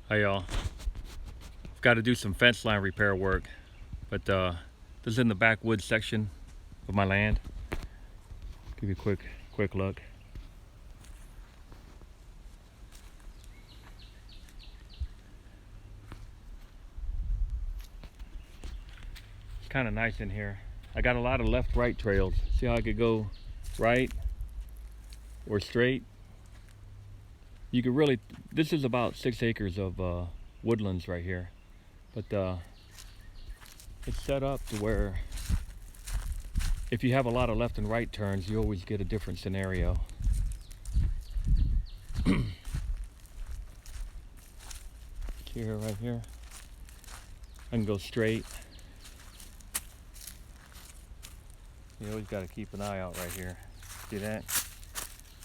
Hi y'all. Got to do some fence line repair work, but this is in the backwoods section of my land. Give you a quick look. It's kind of nice in here. I got a lot of left-right trails. See how I could go right or straight? You could really, this is about 6 acres of woodlands right here, but it's set up to where if you have a lot of left and right turns, you always get a different scenario. Here, right here, I can go straight. You always got to keep an eye out right here. See that?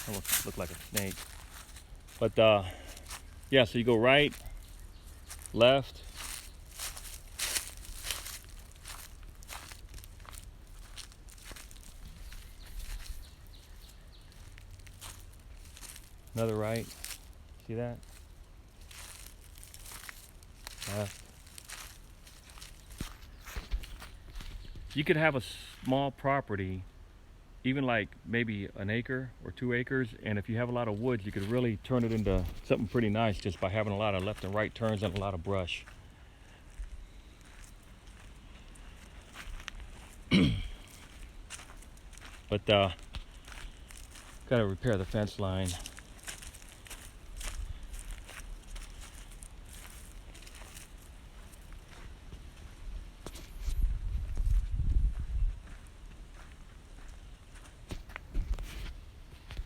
Almost look like a snake. But yeah, so you go right, left, another right. See that? Left. You could have a small property, even like maybe an acre or 2 acres, and if you have a lot of woods, you could really turn it into something pretty nice just by having a lot of left and right turns and a lot of brush. But gotta repair the fence line.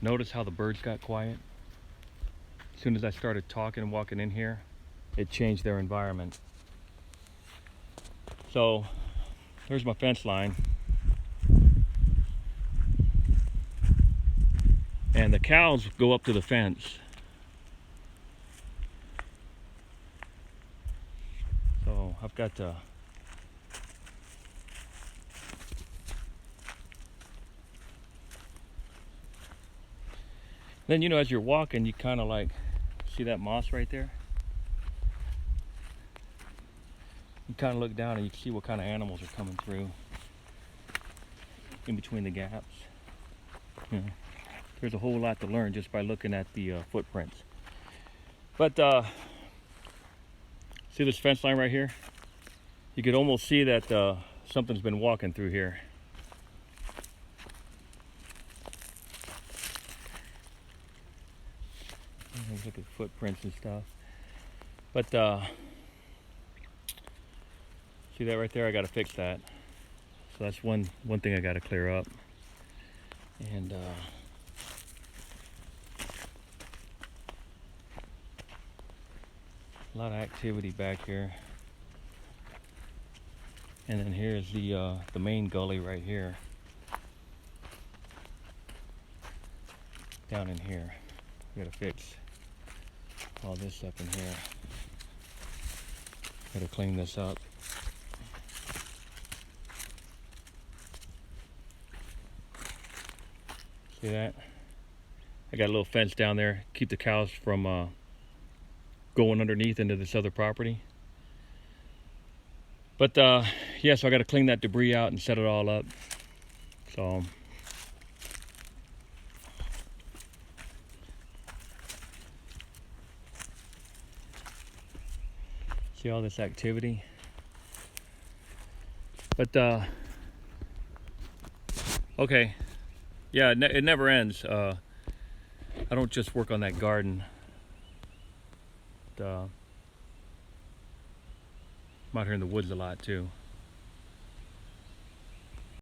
Notice how the birds got quiet? As soon as I started talking and walking in here, it changed their environment. So there's my fence line. And the cows go up to the fence. So I've got to then, you know, as you're walking, you kind of like see that moss right there? You kind of look down and you can see what kind of animals are coming through in between the gaps. You know, there's a whole lot to learn just by looking at the footprints. But see this fence line right here? You could almost see that something's been walking through here. Look at footprints and stuff. But see that right there? I got to fix that. So that's one thing I got to clear up. And a lot of activity back here. And then here's the main gully right here. Down in here. We got to fix all this up in here. Gotta clean this up. See that? I got a little fence down there, keep the cows from going underneath into this other property. But yeah, so I gotta clean that debris out and set it all up. So see all this activity. But okay, yeah, it never ends. I don't just work on that garden. I'm out here in the woods a lot too.